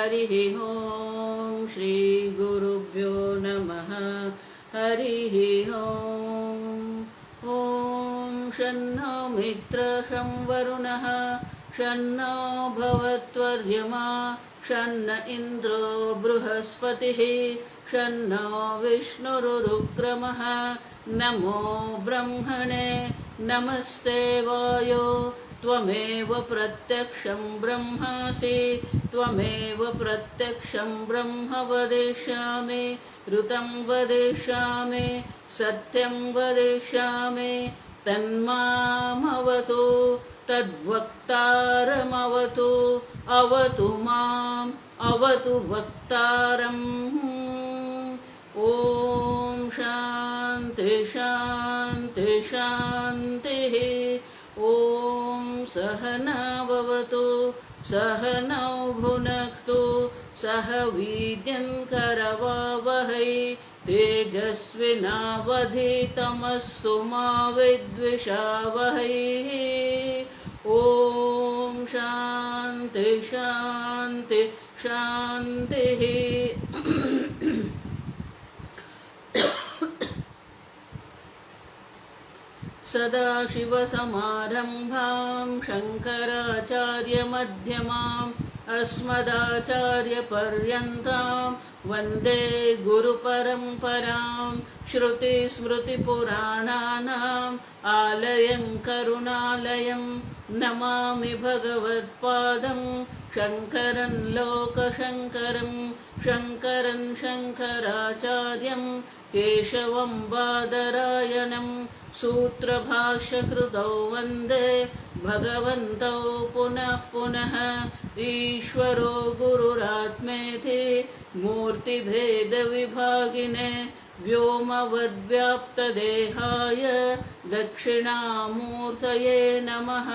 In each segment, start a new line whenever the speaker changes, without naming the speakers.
हरिः ओम श्री गुरुभ्यो नमः हरिः ओम। ओम शन्नो मित्र शं वरुणः शन्नो भवत्वर्यमा शन्न इन्द्रो बृहस्पतिः शन्नो विष्णुरुक्रमः नमो ब्रह्मणे नमस्ते वायो त्वमेव प्रत्यक्षं ब्रह्मासि त्वमेव प्रत्यक्षं ब्रह्म वदिष्यामि ऋतं वदिष्यामि सत्यं वदिष्यामि तन्मामवतु तद्वक्तारमवतु अवतु माम् अवतु वक्तारम्। ॐ शान्ति शान्ति शान्तिः। ॐ सहना भवतु सहनौ भुनक्तु सह वीर्यं करवावहै तेजस्विनावधीतमस्तु मा विद्विषावहै। ॐ शान्ति शान्ति शान्तिः। सदाशिवसमारम्भां शङ्कराचार्यमध्यमाम् अस्मदाचार्यपर्यन्तां वन्दे गुरुपरम्परां। श्रुतिस्मृतिपुराणानाम् आलयं करुणालयं नमामि भगवत्पादं शङ्करं लोकशङ्करं शङ्करं शङ्कराचार्यं केशवं बादरायणं सूत्रभाष्यकृतौ वन्दे भगवन्तौ पुनः पुनः। ईश्वरो गुरुरात्मेति मूर्तिभेदविभागिने व्योमवद्व्याप्तदेहाय दक्षिणामूर्तये नमः।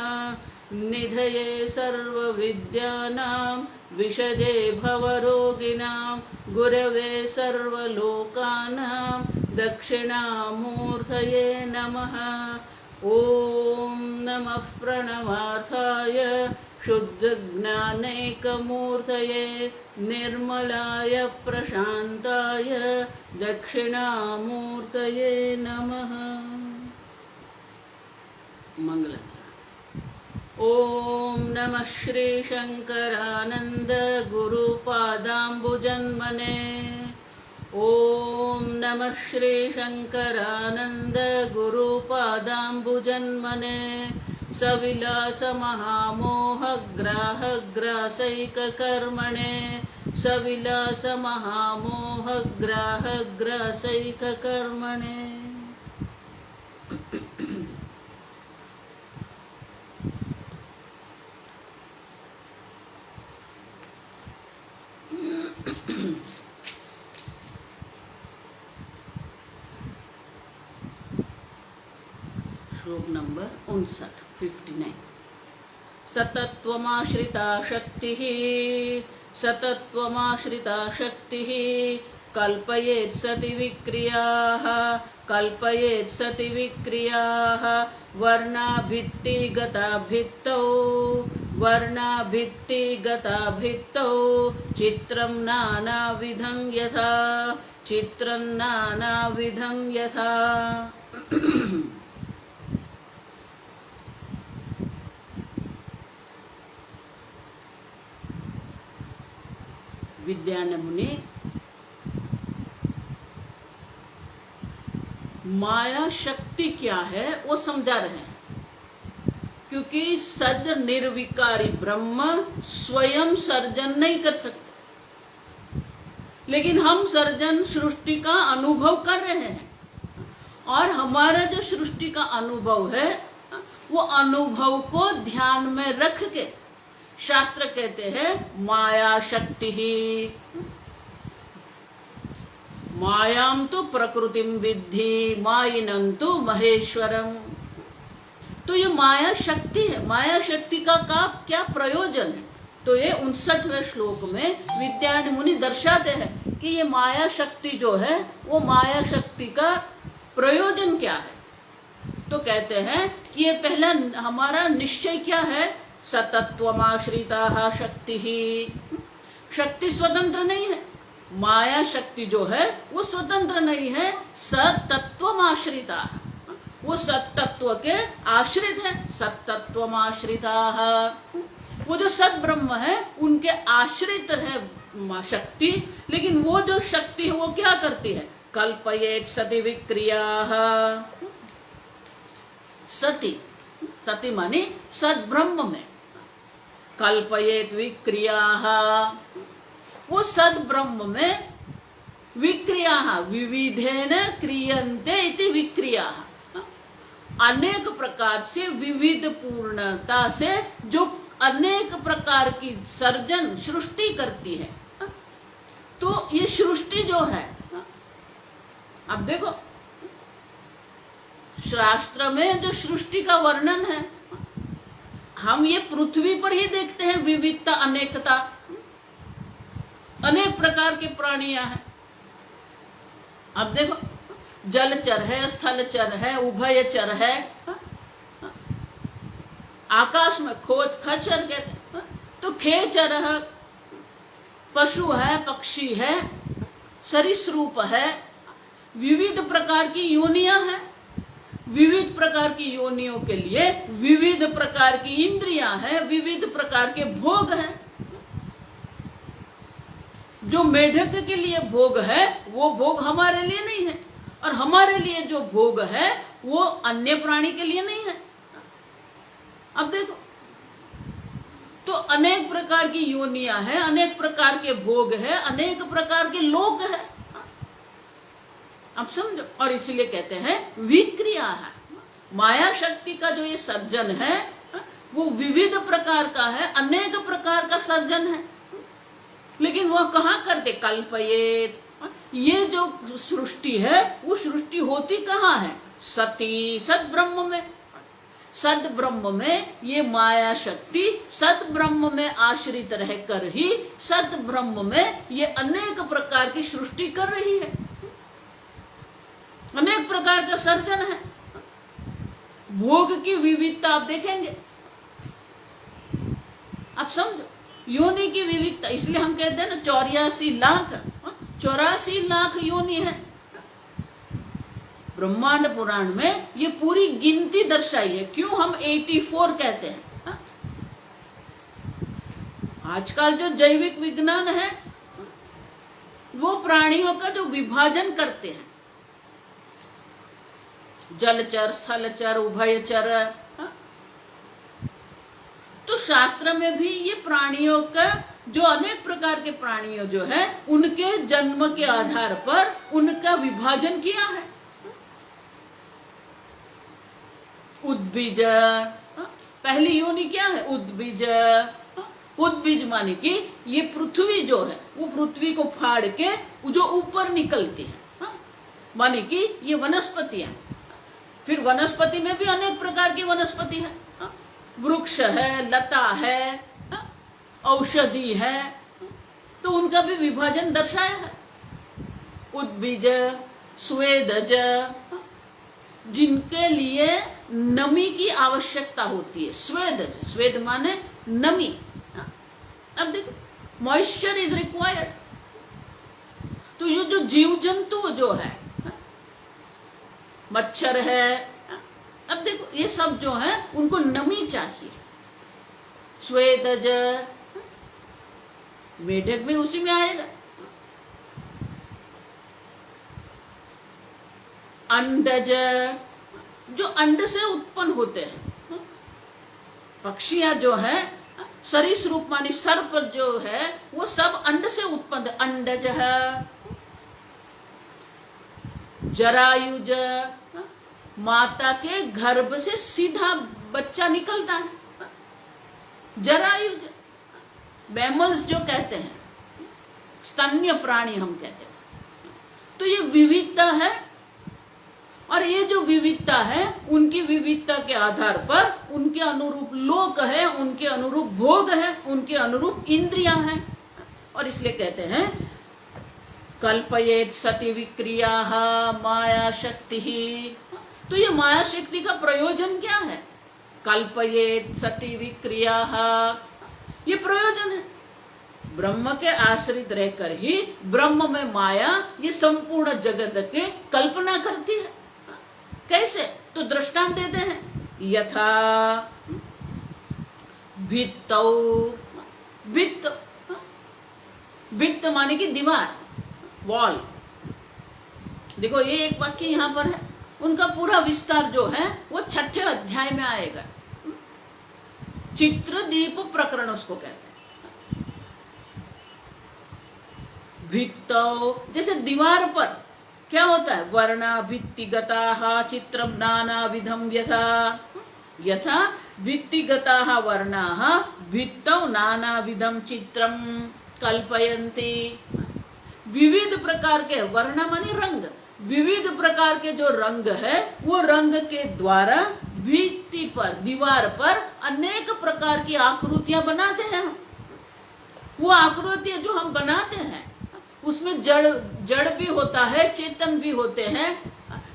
निधये सर्वविद्यानां विषजे भवरोगिणां गुरवे सर्वलोकानां दक्षिणामूर्तये नमः। ॐ नमः प्रणवार्थाय शुद्धज्ञानैकमूर्तये निर्मलाय प्रशान्ताय दक्षिणामूर्तये नमः। मंगलाचरण। ॐ नमः श्री शंकरानंद गुरुपादाम्बुजन्मने। ॐ नमः श्री शंकरानंद गुरुपादाम्बुजन्मने। सविलास महामोहग्राहग्रासैककर्मणे सविलास महामोहग्राहग्रासैककर्मणे। श्लोक नंबर 59। सतत्वमाश्रिता शक्तिः सतत्वमाश्रिता शक्तिः कल्पयेत् सति विक्रियाः कल्पयेत् सति विक्रियाः वर्णाभित्तिगताभित्तौ वर्णाभित्तिगताभित्तौ चित्रं नानाविधं यथा चित्रं नानाविधं यथा। विद्यान मुनि माया शक्ति क्या है वो समझा रहे हैं, क्योंकि सद निर्विकारी ब्रह्म स्वयं सर्जन नहीं कर सकते, लेकिन हम सर्जन सृष्टि का अनुभव कर रहे हैं। और हमारा जो सृष्टि का अनुभव है वो अनुभव को ध्यान में रख के शास्त्र कहते हैं माया शक्ति ही मायां तो प्रकृतिम विद्धि मायिनं तो महेश्वरम। तो ये माया शक्ति है। माया शक्ति का क्या प्रयोजन है? तो ये 59वें श्लोक में विद्यारण्य मुनि दर्शाते हैं कि ये माया शक्ति जो है वो माया शक्ति का प्रयोजन क्या है। तो कहते हैं कि ये पहला हमारा निश्चय क्या है, सतत्वमाश्रिता शक्ति ही। शक्ति स्वतंत्र नहीं है। माया शक्ति जो है वो स्वतंत्र नहीं है, सतत्वम आश्रिता, वो सत्तत्व के आश्रित है। सत्तत्वम आश्रिता, वो जो सत ब्रह्म है उनके आश्रित है शक्ति। लेकिन वो जो शक्ति है वो क्या करती है? कल्पयेत सति विक्रिया। सती, सती मानी सद ब्रह्म में, कल्पयेत विक्रिया, वो सद ब्रह्म में विक्रिया, विविधेन क्रियन्ते इति विक्रिया, अनेक प्रकार से विविध पूर्णता से जो अनेक प्रकार की सर्जन सृष्टि करती है। तो ये सृष्टि जो है, अब देखो शास्त्र में जो सृष्टि का वर्णन है, हम ये पृथ्वी पर ही देखते हैं विविधता, अनेकता, अनेक प्रकार के प्राणियां हैं। अब देखो जलचर है, स्थलचर है, उभयचर है, आकाश में खोज खचर कहते हैं, तो खेचर है, पशु है, पक्षी है, सरीसृप है, विविध प्रकार की योनियां हैं। विविध प्रकार की योनियों के लिए विविध प्रकार की इंद्रियां हैं, विविध प्रकार के भोग हैं। जो मेढक के लिए भोग है वो भोग हमारे लिए नहीं है, और हमारे लिए जो भोग है वो अन्य प्राणी के लिए नहीं है। अब देखो, तो अनेक प्रकार की योनियां हैं, अनेक प्रकार के भोग है, अनेक प्रकार के लोक है। अब समझो, और इसीलिए कहते हैं विक्रिया है। माया शक्ति का जो ये सर्जन है वो विविध प्रकार का है, अनेक प्रकार का सर्जन है। लेकिन वह कहाँ करते? कल्पयेत, ये जो सृष्टि है वो सृष्टि होती कहाँ है? सती, सद ब्रह्म में। सद ब्रह्म में ये माया शक्ति सद ब्रह्म में आश्रित रहकर ही सद ब्रह्म में ये अनेक प्रकार की सृष्टि कर रही है, अनेक प्रकार का सर्जन है। भोग की विविधता आप देखेंगे, आप समझो, योनि की विविधता। इसलिए हम कहते हैं ना 84 लाख योनि है। ब्रह्मांड पुराण में ये पूरी गिनती दर्शाई है। क्यों हम 84 कहते हैं? आजकल जो जैविक विज्ञान है वो प्राणियों का जो विभाजन करते हैं, जलचर, स्थलचर, उभयचर, तो शास्त्र में भी ये प्राणियों का जो अनेक प्रकार के प्राणियों जो है उनके जन्म के आधार पर उनका विभाजन किया है। उद्बीज, पहली योनि क्या है? उद्बीज। उद्बीज माने कि ये पृथ्वी जो है वो पृथ्वी को फाड़ के जो ऊपर निकलती है, माने कि ये वनस्पतियां। फिर वनस्पति में भी अनेक प्रकार की वनस्पति है, वृक्ष है, लता है, औषधि है, तो उनका भी विभाजन दर्शाया है। उद्बीज, स्वेदज, जिनके लिए नमी की आवश्यकता होती है। स्वेदज, स्वेद माने नमी। अब देखो, मॉइस्चर इज रिक्वायर्ड। तो ये जो जीव जंतु जो है, मच्छर है, अब देखो ये सब जो है उनको नमी चाहिए। स्वेदज, मेढक भी उसी में आएगा। अंडज, जो अंड से उत्पन्न होते हैं। पक्षियां जो है, सरीसृप मानी सर्प जो है वो सब अंड से उत्पन्न, अंडज है। जरायुज, माता के गर्भ से सीधा बच्चा निकलता है, जरायुज। मैमल्स जो कहते हैं, स्तन्य प्राणी हम कहते हैं। तो ये विविधता है, और ये जो विविधता है उनकी विविधता के आधार पर उनके अनुरूप लोक है, उनके अनुरूप भोग है, उनके अनुरूप इंद्रियां हैं। और इसलिए कहते हैं कल्पयेत सति विक्रिया माया शक्ति ही। तो ये माया शक्ति का प्रयोजन क्या है? कल्पयेत सति विक्रिया, ये प्रयोजन है। ब्रह्म के आश्रित रहकर ही ब्रह्म में माया ये संपूर्ण जगत के कल्पना करती है। कैसे? तो दृष्टांत देते हैं, यथा भित्तौ, भित्त, भित्त माने की दीवार, वॉल। देखो ये एक वाक्य यहां पर है, उनका पूरा विस्तार जो है वो 6ठे अध्याय में आएगा। चित्रदीप प्रकरण उसको कहते हैं। भित्तौ जैसे दीवार पर क्या होता है, वर्णा भित्तिगताः चित्रं नानाविधं यथा, यथा भित्तिगताः वर्णाः भित्तौ नानाविधं चित्रं कल्पयन्ति। विविध प्रकार के वर्ण माने रंग, विविध प्रकार के जो रंग है वो रंग के द्वारा भित्ति पर, दीवार पर अनेक प्रकार की आकृतियां बनाते हैं हम। वो आकृतियां जो हम बनाते हैं उसमें जड़ भी होता है, चेतन भी होते हैं,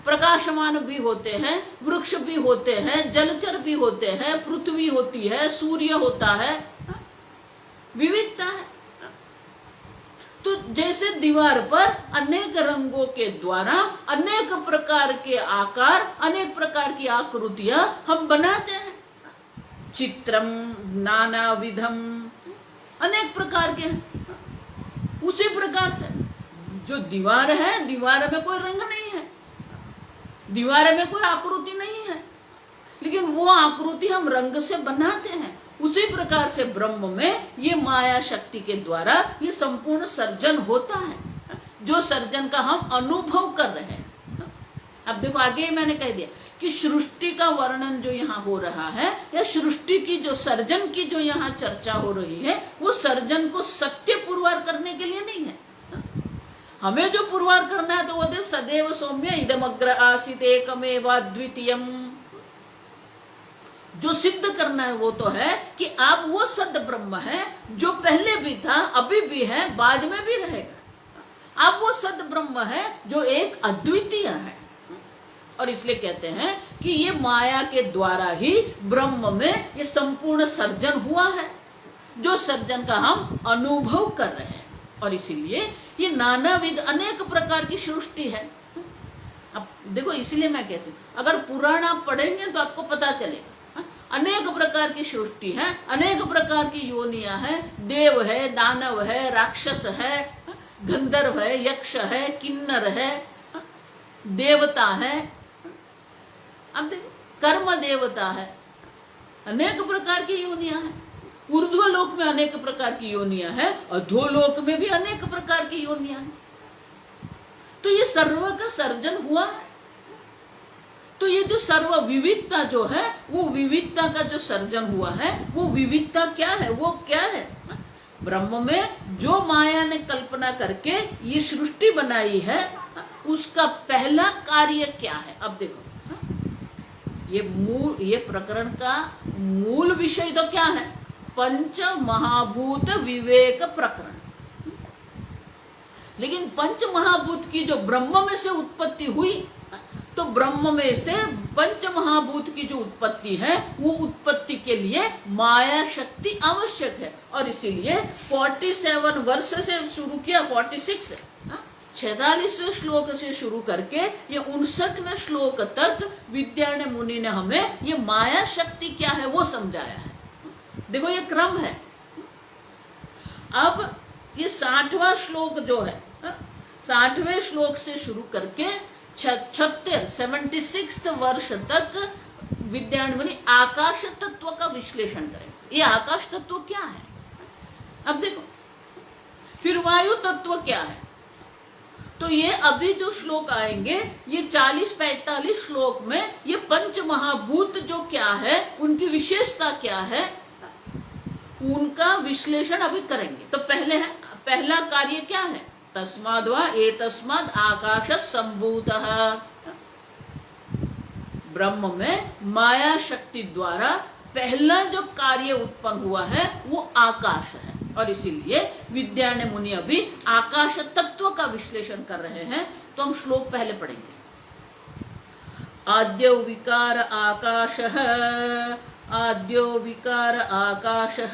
प्रकाशमान भी होते हैं, वृक्ष भी होते हैं, जलचर भी होते हैं, पृथ्वी होती है, सूर्य होता है, विविधता है। तो जैसे दीवार पर अनेक रंगों के द्वारा अनेक प्रकार के आकार, अनेक प्रकार की आकृतियां हम बनाते हैं। चित्रम नानाविधम, अनेक प्रकार के। उसी प्रकार से जो दीवार है, दीवार में कोई रंग नहीं है, दीवार में कोई आकृति नहीं है, लेकिन वो आकृति हम रंग से बनाते हैं। उसी प्रकार से ब्रह्म में ये माया शक्ति के द्वारा ये संपूर्ण सर्जन होता है, जो सर्जन का हम अनुभव कर रहे हैं। अब देखो आगे मैंने कह दिया कि सृष्टि का वर्णन जो यहाँ हो रहा है, या सृष्टि की जो सर्जन की जो यहाँ चर्चा हो रही है, वो सर्जन को सत्य पुरवार करने के लिए नहीं है। हमें जो पुरवार करना है तो वो सदैव सौम्य इदमग्र आसीत एकमेवाद्वितीयम्, जो सिद्ध करना है वो तो है कि आप वो सद ब्रह्म है जो पहले भी था, अभी भी है, बाद में भी रहेगा। आप वो सद ब्रह्म है जो एक अद्वितीय है। और इसलिए कहते हैं कि ये माया के द्वारा ही ब्रह्म में ये संपूर्ण सर्जन हुआ है, जो सर्जन का हम अनुभव कर रहे हैं। और इसीलिए ये नानाविध अनेक प्रकार की सृष्टि है। अब देखो इसलिए मैं कहती हूँ, अगर पुराण आप पढ़ेंगे तो आपको पता चलेगा अनेक प्रकार की सृष्टि है, अनेक प्रकार की योनियां है, देव है, दानव है, राक्षस है, गंधर्व है, यक्ष है, किन्नर है, देवता है। अब देखो कर्म देवता है, अनेक प्रकार की योनियां हैं। ऊर्ध्व लोक में अनेक प्रकार की योनियां हैं, अधोलोक में भी अनेक प्रकार की योनियां हैं। तो ये सर्व का सर्जन हुआ है। तो ये जो सर्व विविधता जो है, वो विविधता का जो सर्जन हुआ है, वो विविधता क्या है, वो क्या है? ब्रह्म में जो माया ने कल्पना करके ये सृष्टि बनाई है, उसका पहला कार्य क्या है? अब देखो ये प्रकरण का मूल विषय तो क्या है? पंच महाभूत विवेक प्रकरण। लेकिन पंच महाभूत की जो ब्रह्म में से उत्पत्ति हुई, तो ब्रह्म में से पंच महाभूत की जो उत्पत्ति है, वो उत्पत्ति के लिए माया शक्ति आवश्यक है। और इसीलिए 47 वर्ष से शुरू किया, 46 46वें श्लोक से शुरू करके ये 59वें श्लोक तक विद्यारण्य मुनि ने हमें ये माया शक्ति क्या है वो समझाया है। देखो ये क्रम है। अब ये 60वां श्लोक जो है, 60वें श्लोक से शुरू करके 76 वर्ष तक विद्यारण्य मुनि आकाश तत्व का विश्लेषण करेंगे। ये आकाश तत्व क्या है? अब देखो, फिर वायु तत्व क्या है? तो ये अभी जो श्लोक आएंगे, ये 40-45 श्लोक में ये पंच महाभूत जो क्या है, उनकी विशेषता क्या है, उनका विश्लेषण अभी करेंगे। तो पहला कार्य क्या है? तस्माद् वा एतस्माद् आकाशः सम्भूतः। ब्रह्म में माया शक्ति द्वारा पहला जो कार्य उत्पन्न हुआ है वो आकाश है। और इसीलिए विद्यारण्य मुनि अभी आकाश तत्व का विश्लेषण कर रहे हैं। तो हम श्लोक पहले पढ़ेंगे। आद्यौ विकार आकाशः आद्यो विकार आकाशः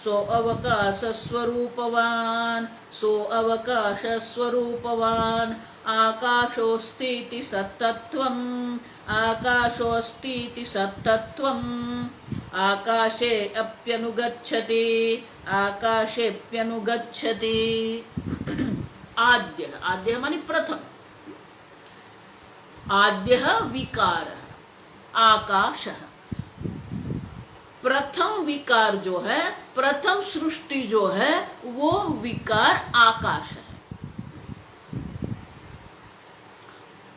सो अवकाशस्वरूपवान् सो अवकाशस्वरूपवान् आकाशोऽस्तीति सत्तत्वम् आकाशोऽस्तीति सत्तत्वम् आकाशे अप्यनुगच्छति आकाशेऽप्यनुगच्छति। आद्य आद्य माने प्रथम, आद्य विकार आकाश, प्रथम विकार जो है, प्रथम सृष्टि जो है वो विकार आकाश है।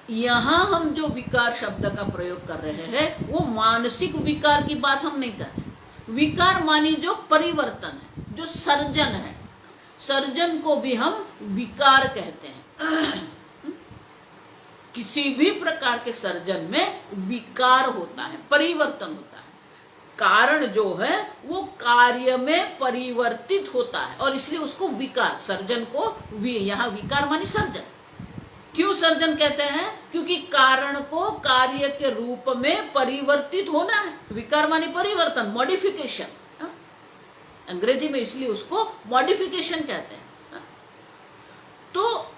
यहां हम जो विकार शब्द का प्रयोग कर रहे हैं वो मानसिक विकार की बात हम नहीं कर रहे। विकार मानी जो परिवर्तन है, जो सर्जन है, सर्जन को भी हम विकार कहते हैं। किसी भी प्रकार के सर्जन में विकार होता है, परिवर्तन होता है। कारण जो है वो कार्य में परिवर्तित होता है और इसलिए उसको विकार, सर्जन को यहाँ विकार मानी सर्जन। क्यों सर्जन कहते हैं? क्योंकि कारण को कार्य के रूप में परिवर्तित होना है। विकार मानी परिवर्तन, मॉडिफिकेशन। अंग्रेजी में इसलिए उसको मॉडिफिकेशन कहते हैं। तो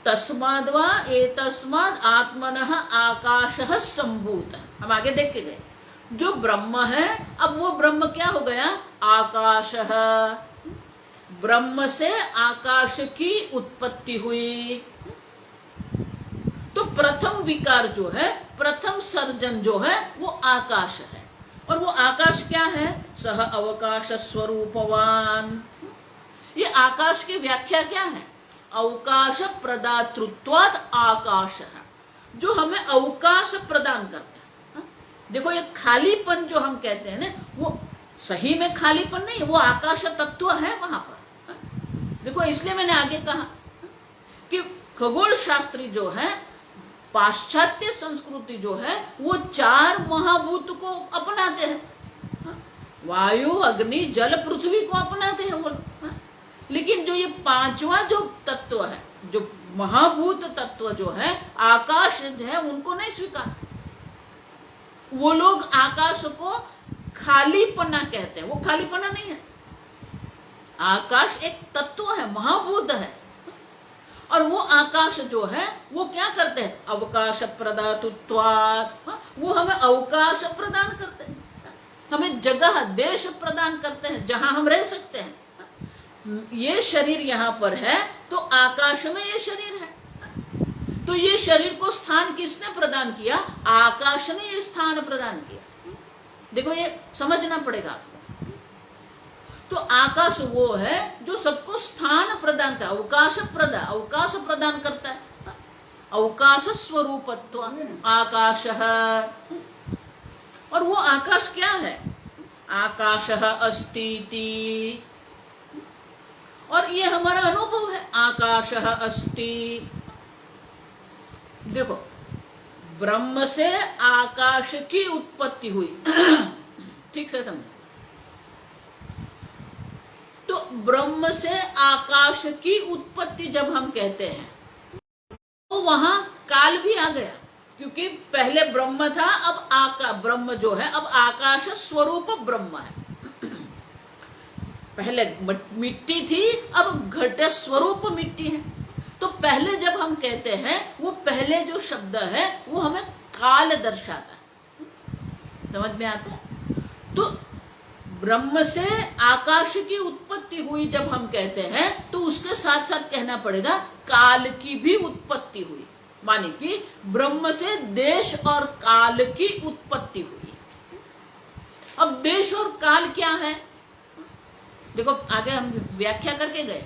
तस्माद्वा एतस्माद् आत्मनः आकाशः सम्भूतः। हम आगे देख के गए, जो ब्रह्म है अब वो ब्रह्म क्या हो गया? आकाशः। ब्रह्म से आकाश की उत्पत्ति हुई। तो प्रथम विकार जो है, प्रथम सर्जन जो है वो आकाश है। और वो आकाश क्या है? सह अवकाश स्वरूपवान। ये आकाश की व्याख्या क्या है? अवकाश प्रदातृत्वाद आकाश है, जो हमें अवकाश प्रदान करता है। देखो ये खालीपन जो हम कहते हैं ना, वो सही में खालीपन नहीं, वो आकाश तत्व है वहां पर। देखो इसलिए मैंने आगे कहा कि खगोल शास्त्री जो है, पाश्चात्य संस्कृति जो है, वो चार महाभूत को अपनाते हैं। वायु, अग्नि, जल, पृथ्वी को अपनाते हैं वो। लेकिन जो ये पांचवा जो तत्व है, जो महाभूत तत्व जो है, आकाश है, उनको नहीं स्वीकार। वो लोग आकाश को खालीपना कहते हैं। वो खालीपना नहीं है। आकाश एक तत्व है, महाभूत है। और वो आकाश जो है वो क्या करते हैं? अवकाश प्रदातृत्वात्। वो हमें अवकाश प्रदान करते हैं, हमें जगह देश प्रदान करते हैं जहां हम रह सकते हैं। ये शरीर यहाँ पर है तो आकाश में ये शरीर है। तो ये शरीर को स्थान किसने प्रदान किया? आकाश ने ये स्थान प्रदान किया। देखो ये समझना पड़ेगा आपको। तो आकाश वो है जो सबको स्थान प्रदान करता है, अवकाश प्रदान करता है। अवकाश स्वरूपत्व आकाश। और वो आकाश क्या है? आकाशः अस्तीति। और ये हमारा अनुभव है, आकाशः अस्ति। देखो ब्रह्म से आकाश की उत्पत्ति हुई। ठीक से समझो। तो ब्रह्म से आकाश की उत्पत्ति जब हम कहते हैं तो वहां काल भी आ गया, क्योंकि पहले ब्रह्म था, अब ब्रह्म जो है अब आकाश स्वरूप ब्रह्म है। पहले मिट्टी थी, अब घट स्वरूप मिट्टी है। तो पहले जब हम कहते हैं, वो पहले जो शब्द है वो हमें काल दर्शाता है। समझ में आता है? तो ब्रह्म से आकाश की उत्पत्ति हुई जब हम कहते हैं तो उसके साथ साथ कहना पड़ेगा काल की भी उत्पत्ति हुई। माने कि ब्रह्म से देश और काल की उत्पत्ति हुई। अब देश और काल क्या है? देखो आगे हम व्याख्या करके गए।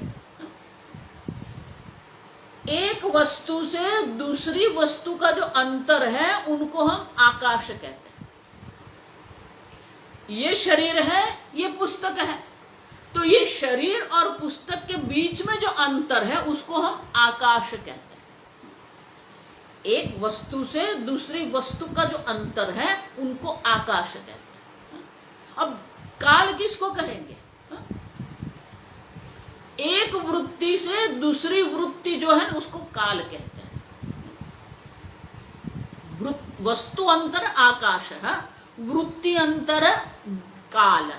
एक वस्तु से दूसरी वस्तु का जो अंतर है उनको हम आकाश कहते हैं। ये शरीर है, ये पुस्तक है, तो ये शरीर और पुस्तक के बीच में जो अंतर है उसको हम आकाश कहते हैं। एक वस्तु से दूसरी वस्तु का जो अंतर है उनको आकाश कहते हैं। अब काल किसको कहेंगे? एक वृत्ति से दूसरी वृत्ति जो है उसको काल कहते हैं। वस्तु अंतर आकाश है, वृत्ति अंतर काल।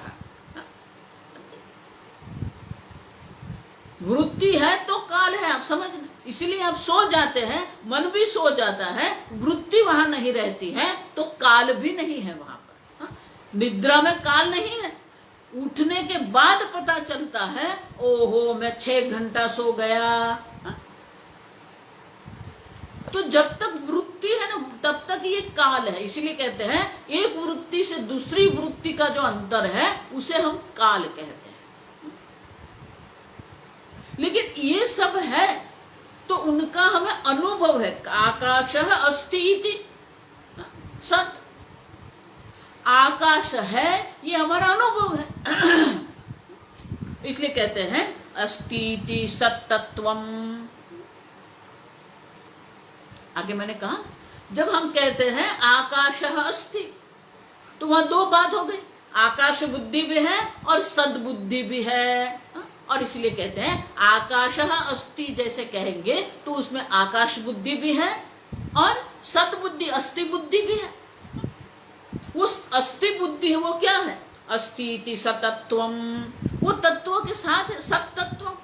वृत्ति है तो काल है, आप समझ। इसलिए आप सो जाते हैं, मन भी सो जाता है, वृत्ति वहां नहीं रहती है तो काल भी नहीं है वहां पर। हाँ? निद्रा में काल नहीं है, उठने के बाद पता चलता है ओहो मैं 6 घंटा सो गया। हाँ? तो जब तक वृत्ति है ना तब तक ये काल है। इसीलिए कहते हैं एक वृत्ति से दूसरी वृत्ति का जो अंतर है उसे हम काल कहते हैं। लेकिन ये सब है तो उनका हमें अनुभव है। आकाशः अस्ति इति सत, आकाश है ये हमारा अनुभव है। इसलिए कहते हैं अस्ति इति सत्तत्वम्। आगे मैंने कहा जब हम कहते हैं आकाशः अस्ति तो वहां दो बात हो गई, आकाश बुद्धि भी है और सद्बुद्धि भी है। और इसलिए कहते हैं आकाशः अस्ति जैसे कहेंगे तो उसमें आकाश बुद्धि भी है और सत बुद्धि अस्थि बुद्धि भी है। वो अस्थि बुद्धि है वो क्या है? अस्ति इति सतत्वम, वो तत्व के साथ है। सत तत्वम,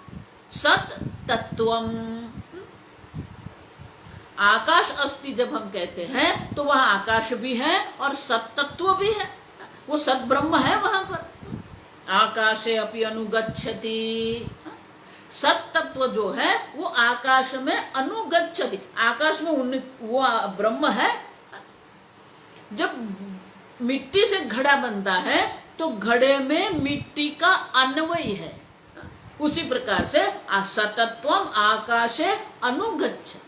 सत तत्वम। आकाश अस्ति जब हम कहते हैं तो वह आकाश भी है और सत तत्व भी है, वो सत ब्रह्म है वहां पर। आकाशे अपि अनुगच्छति, सत तत्व जो है वो आकाश में अनुगच्छति, आकाश में वो ब्रह्म है। जब मिट्टी से घड़ा बनता है तो घड़े में मिट्टी का अन्वय है, उसी प्रकार से सतत्वम आकाशे अनुगच्छति,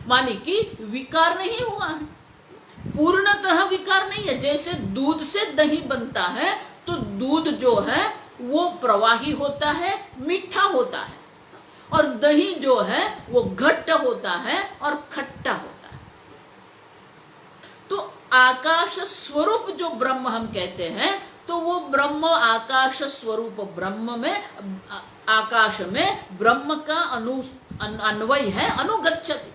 मानी कि विकार नहीं हुआ है, पूर्णतः विकार नहीं है। जैसे दूध से दही बनता है तो दूध जो है वो प्रवाही होता है, मीठा होता है, और दही जो है वो घट्ट होता है और खट्टा होता है। तो आकाश स्वरूप जो ब्रह्म हम कहते हैं तो वो ब्रह्म आकाश स्वरूप ब्रह्म में, आकाश में ब्रह्म का अन्वय है, अनुगच्छति।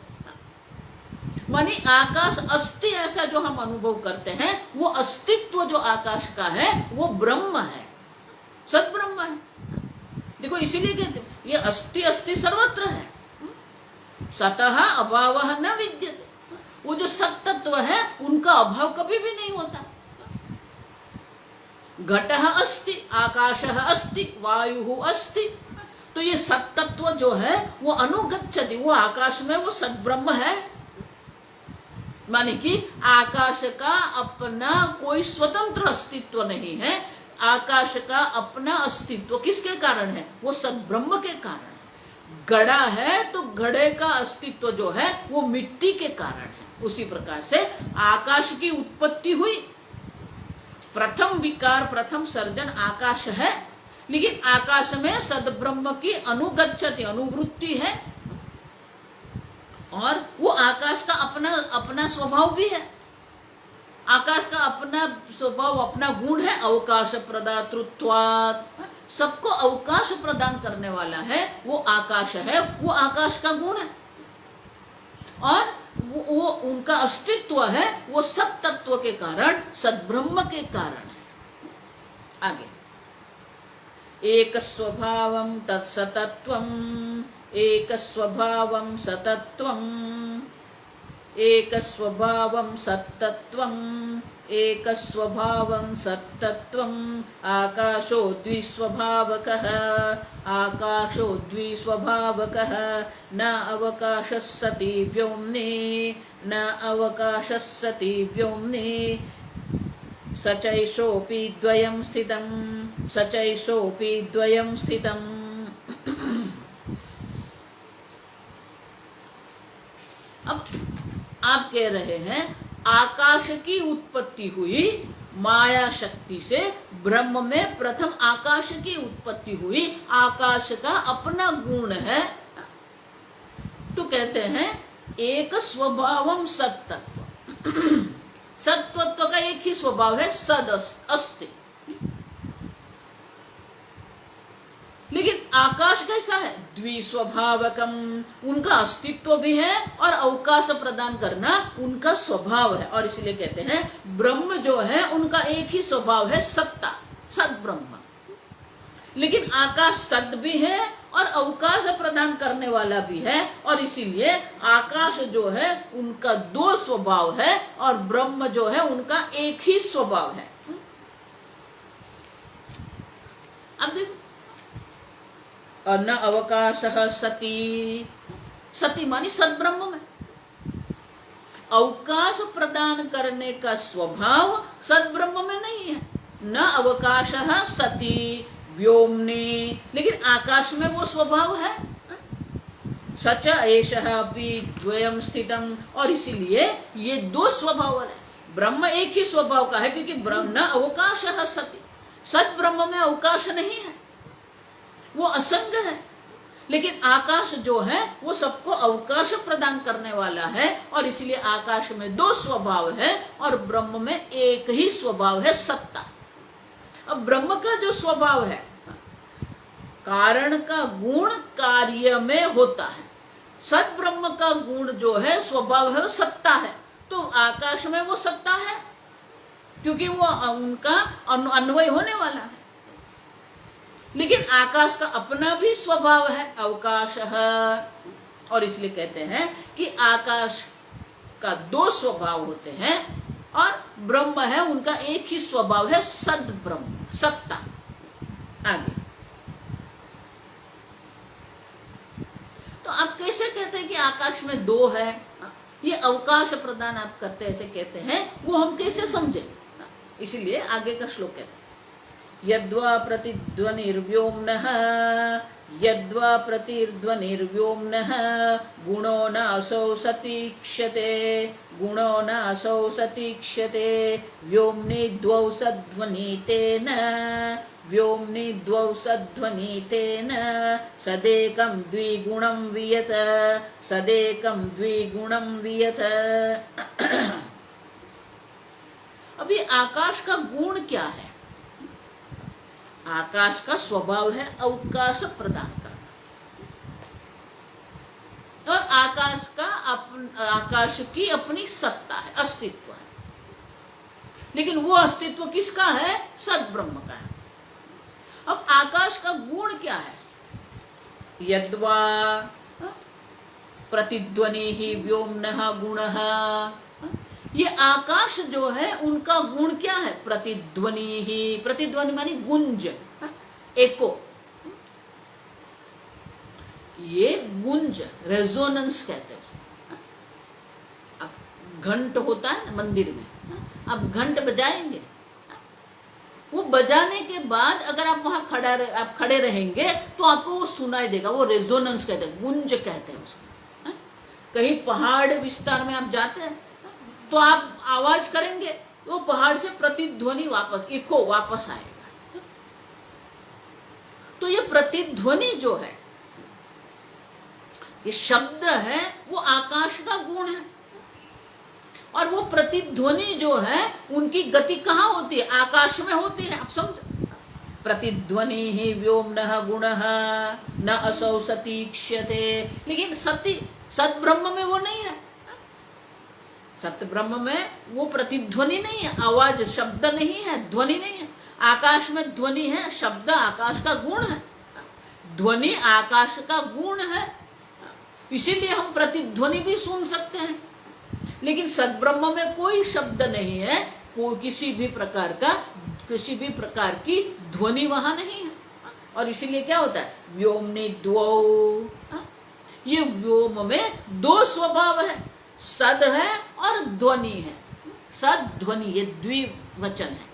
मानी आकाश अस्ति ऐसा जो हम अनुभव करते हैं वो अस्तित्व जो आकाश का है वो ब्रह्म है, सद ब्रह्म है। देखो इसीलिए कहते ये अस्ति अस्ति सर्वत्र है, सतः अभावः न विद्यते। वो जो सत तत्व है उनका अभाव कभी भी नहीं होता। घटः अस्ति, आकाशः अस्ति, वायुः अस्ति। तो ये सत तत्व जो है वो अनुगच्छति, वो आकाश में वो सद ब्रह्म है। माने कि आकाश का अपना कोई स्वतंत्र अस्तित्व नहीं है, आकाश का अपना अस्तित्व किसके कारण है? वो सद्ब्रह्म के कारण है। घड़ा है तो घड़े का अस्तित्व जो है वो मिट्टी के कारण है। उसी प्रकार से आकाश की उत्पत्ति हुई, प्रथम विकार प्रथम सर्जन आकाश है, लेकिन आकाश में सद्ब्रह्म की अनुगच्छति अनुवृत्ति है, और वो आकाश का अपना स्वभाव भी है। आकाश का अपना स्वभाव, अपना गुण है, अवकाश प्रदातृत्वात्। सबको अवकाश प्रदान करने वाला है वो आकाश है, वो आकाश का गुण है। और वो उनका अस्तित्व है वो सत तत्व के कारण, सद्ब्रह्म के कारण है। आगे एक स्वभावं तत्सतत्वम्, एक स्वभावं सतत्वम्, एक स्वभावं सत्तत्वम्, एक स्वभावं सत्तत्वम्। आकाशो द्विस्वभावकः, आकाशो द्विस्वभावकः। न अवकाशः सति व्योम्नि, न अवकाशः सति व्योम्नि। सचैषोऽपि द्वयं स्थितं, सचैषोऽपि द्वयं स्थितम्। अब आप कह रहे हैं आकाश की उत्पत्ति हुई माया शक्ति से, ब्रह्म में प्रथम आकाश की उत्पत्ति हुई, आकाश का अपना गुण है। तो कहते हैं एक स्वभावम सत्तत्व, सत्तत्व का एक ही स्वभाव है, सद अस्ति। लेकिन आकाश कैसा है? द्विस्वभावकम, उनका अस्तित्व भी है और अवकाश प्रदान करना उनका स्वभाव है। और इसलिए कहते हैं ब्रह्म जो है उनका एक ही स्वभाव है, सत्ता, सद ब्रह्म। लेकिन आकाश सद भी है और अवकाश प्रदान करने वाला भी है, और इसीलिए आकाश जो है उनका दो स्वभाव है और ब्रह्म जो है उनका एक ही स्वभाव है। अब देखो, न अवकाश सती, सती मानी सद ब्रह्म में अवकाश प्रदान करने का स्वभाव सद ब्रह्म में नहीं है। न अवकाश सती व्योमनी, लेकिन आकाश में वो स्वभाव है। सच एषः अपि द्वयं स्थितम, और इसीलिए ये दो स्वभाव है। ब्रह्म एक ही स्वभाव का है, क्योंकि न अवकाश सती, सद ब्रह्म में अवकाश नहीं है, वो असंग है। लेकिन आकाश जो है वो सबको अवकाश प्रदान करने वाला है, और इसलिए आकाश में दो स्वभाव है और ब्रह्म में एक ही स्वभाव है, सत्ता। अब ब्रह्म का जो स्वभाव है, कारण का गुण कार्य में होता है। सद ब्रह्म का गुण जो है, स्वभाव है, वो सत्ता है। तो आकाश में वो सत्ता है, क्योंकि वो उनका अन्वय होने वाला है। लेकिन आकाश का अपना भी स्वभाव है, अवकाश है, और इसलिए कहते हैं कि आकाश का दो स्वभाव होते हैं और ब्रह्म है उनका एक ही स्वभाव है, सद ब्रह्म, सत्ता। आगे तो आप कैसे कहते हैं कि आकाश में दो है? ये अवकाश प्रदान आप करते ऐसे कहते हैं, वो हम कैसे समझे? इसीलिए आगे का श्लोक कहते हैं, यद्वा प्रतिध्वनिर्व्योम्नः, यद्वा प्रतिध्वनिर्व्योम्नः, गुणो न असौ सतीक्ष्यते, गुणो न असौ सतीक्ष्यते, व्योम्नि द्वौ सध्वनितेन, व्योम्नि द्वौ सध्वनितेन, सदेकं द्विगुणं वियत, सदेकं द्विगुणं वियत। अभी आकाश का गुण क्या है? आकाश का स्वभाव है अवकाश प्रदान करना, और आकाश की अपनी सत्ता है, अस्तित्व है। लेकिन वो अस्तित्व किसका है? सद ब्रह्म का है। अब आकाश का गुण क्या है? यद्वा प्रतिध्वनि ही व्योम्नः गुणः, ये आकाश जो है उनका गुण क्या है? प्रतिध्वनि ही, प्रतिध्वनि मानी गुंज, एको। ये गुंज, रेजोनेंस कहते हैं। अब घंट होता है मंदिर में, अब घंट बजाएंगे, वो बजाने के बाद अगर आप वहां खड़े रहेंगे तो आपको वो सुनाई देगा, वो रेजोनेंस कहते हैं, गुंज कहते हैं उसको। कहीं पहाड़ विस्तार में आप जाते हैं तो आप आवाज करेंगे तो पहाड़ से प्रतिध्वनि वापस, इको वापस आएगा। तो ये प्रतिध्वनि जो है, ये शब्द है, वो आकाश का गुण है। और वो प्रतिध्वनि जो है उनकी गति कहाँ होती है? आकाश में होती है। आप समझो, प्रतिध्वनि ही व्योम्नः गुणः न असौ सतीक्ष्यते। लेकिन सत ब्रह्म में वो नहीं है। सत्य ब्रह्म में वो प्रतिध्वनि नहीं है, आवाज, शब्द नहीं है, ध्वनि नहीं है। आकाश में ध्वनि है, शब्द आकाश का गुण है, ध्वनि आकाश का गुण है, इसीलिए हम प्रतिध्वनि भी सुन सकते हैं। लेकिन सद्ब्रह्म में कोई शब्द नहीं है, कोई किसी भी प्रकार की ध्वनि वहां नहीं है। और इसीलिए क्या होता है? व्योमनि द्वौ, ये व्योम में दो स्वभाव है, सद है और ध्वनि है। सद ध्वनि, ये द्विवचन है।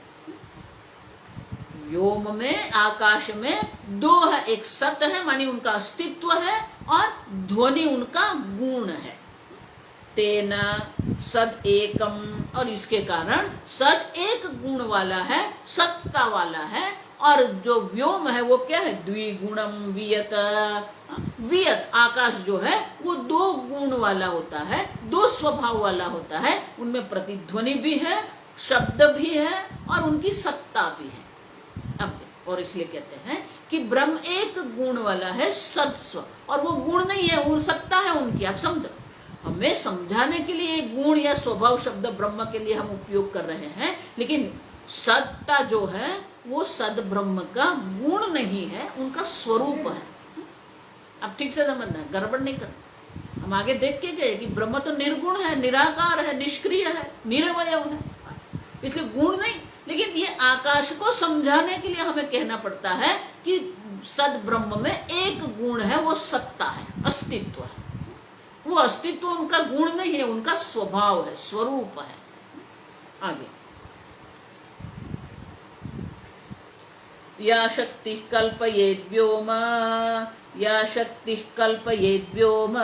व्योम में, आकाश में दो है, एक सत है मानी उनका अस्तित्व है, और ध्वनि उनका गुण है। तेन सद एकम, और इसके कारण सद एक गुण वाला है, सत्ता वाला है। और जो व्योम है वो क्या है? द्विगुणम वियत। वियत आकाश जो है वो दो गुण वाला होता है, दो स्वभाव वाला होता है। उनमें प्रतिध्वनि भी है, शब्द भी है, और उनकी सत्ता भी है। अब और इसलिए कहते हैं कि ब्रह्म एक गुण वाला है, सत्स्व, और वो गुण नहीं है, वो सत्ता है उनकी। आप समझो, हमें समझाने के लिए एक गुण या स्वभाव शब्द ब्रह्म के लिए हम उपयोग कर रहे हैं, लेकिन सत्ता जो है वो सद ब्रह्म का गुण नहीं है, उनका स्वरूप है। अब ठीक से समझना, गड़बड़ नहीं कर। हम आगे देख के गए कि ब्रह्म तो निर्गुण है, निराकार है, निष्क्रिय है, निरवय है, इसलिए गुण नहीं। लेकिन ये आकाश को समझाने के लिए हमें कहना पड़ता है कि सद ब्रह्म में एक गुण है, वो सत्ता है, अस्तित्व है। वो अस्तित्व उनका गुण नहीं है, उनका स्वभाव है, स्वरूप है। आगे, या शक्ति कल्पयेद् व्योम, या शक्ति कल्पयेद् व्योम,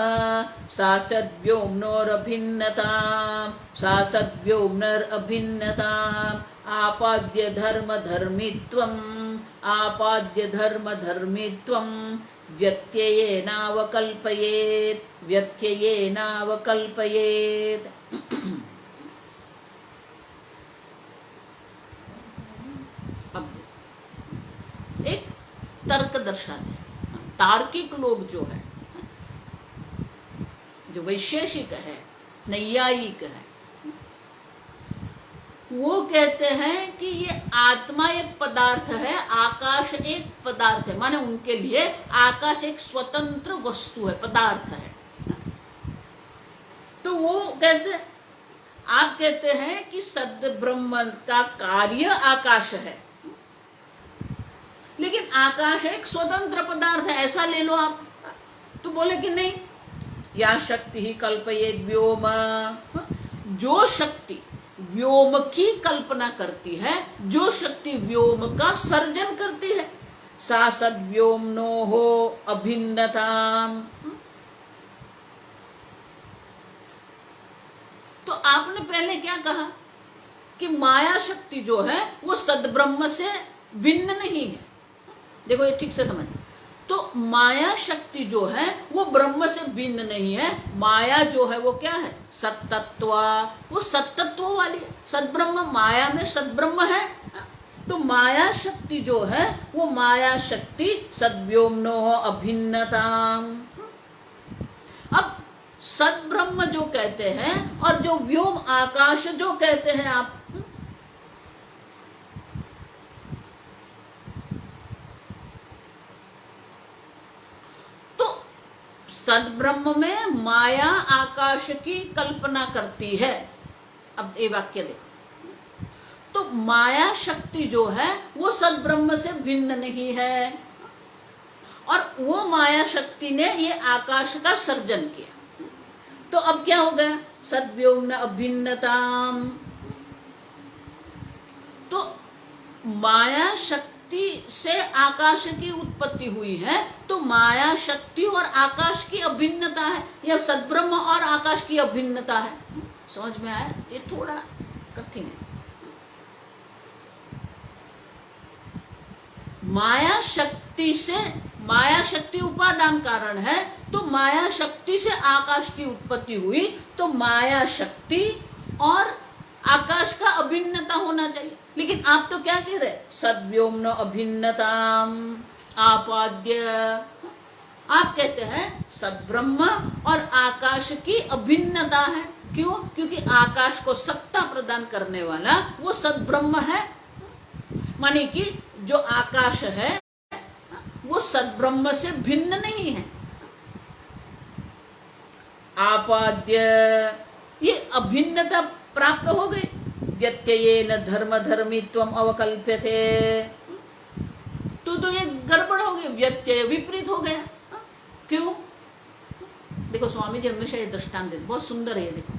सा सद्व्योम्नोरभिन्नताम्, सा सद्व्योम्नरभिन्नताम्, आपाद्य धर्म धर्मित्वम्, आपाद्य धर्म धर्मित्वम्, व्यत्ययेनावकल्पयेत्, व्यत्ययेनावकल्पयेत्। अब एक तर्क दर्शाते हैं। तार्किक लोग जो है, जो वैशेषिक है, नैयायिक है, वो कहते हैं कि ये आत्मा एक पदार्थ है, आकाश एक पदार्थ है। माने उनके लिए आकाश एक स्वतंत्र वस्तु है, पदार्थ है। तो वो कहते, आप कहते हैं कि सद ब्रह्म का कार्य आकाश है, लेकिन आकाश एक स्वतंत्र पदार्थ है, ऐसा ले लो आप। तो बोले कि नहीं, या शक्ति ही कल्पयेद् व्योम, जो शक्ति व्योम की कल्पना करती है, जो शक्ति व्योम का सर्जन करती है, सा सद्व्योम्नो हो अभिन्नताम। तो आपने पहले क्या कहा कि माया शक्ति जो है वो सद्ब्रह्म से भिन्न नहीं है। देखो ये ठीक से समझ। तो माया शक्ति जो है वो ब्रह्म से भिन्न नहीं है। माया जो है वो क्या है, सत्तत्व, वो सत्तत्व वाली है। सद्ब्रह्म माया में सद्ब्रह्म है। तो माया शक्ति जो है वो माया शक्ति सद्व्योम्नो अभिन्नताम। अब सद्ब्रह्म जो कहते हैं और जो व्योम आकाश जो कहते हैं आप, सद्ब्रह्म में माया आकाश की कल्पना करती है। अब ये वाक्य देखो, तो माया शक्ति जो है वो सद्ब्रह्म से भिन्न नहीं है, और वो माया शक्ति ने ये आकाश का सर्जन किया। तो अब क्या हो गया, सद्व्योम्न अभिन्नताम। तो माया शक्ति से आकाश की उत्पत्ति हुई है, तो माया शक्ति और आकाश की अभिन्नता है, यह सद्ब्रह्म और आकाश की अभिन्नता है। समझ में आया? ये थोड़ा कठिन है। माया शक्ति से, माया शक्ति उपादान कारण है, तो माया शक्ति से आकाश की उत्पत्ति हुई, तो माया शक्ति और आकाश का अभिन्नता होना चाहिए। लेकिन आप तो क्या कह रहे, सद्व्योम्नो अभिन्नताम आपाद्य। आप कहते हैं सद्ब्रह्म और आकाश की अभिन्नता है। क्यों? क्योंकि आकाश को सत्ता प्रदान करने वाला वो सद्ब्रह्म है। माने कि जो आकाश है वो सद्ब्रह्म से भिन्न नहीं है। आपाद्य, ये अभिन्नता प्राप्त हो गई। व्यत्ययेन धर्म धर्मित्वम अवकल्प्यते। तो ये गड़बड़ हो गई, व्यत्यय विपरीत हो गया। क्यों? देखो स्वामी जी हमेशा ये दृष्टांत देते, बहुत सुंदर है ये। देखो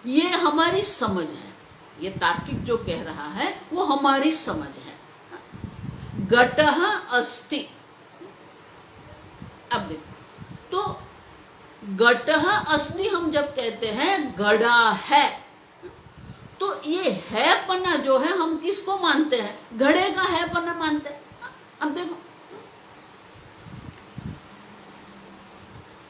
ये हमारी समझ है, ये तार्किक जो कह रहा है वो हमारी समझ है। घटः अस्ति। अब देखो, तो घटः अस्ति हम जब कहते हैं घड़ा है, तो ये है पना जो है हम किसको मानते हैं, घड़े का है पना मानते हैं। अब देखो,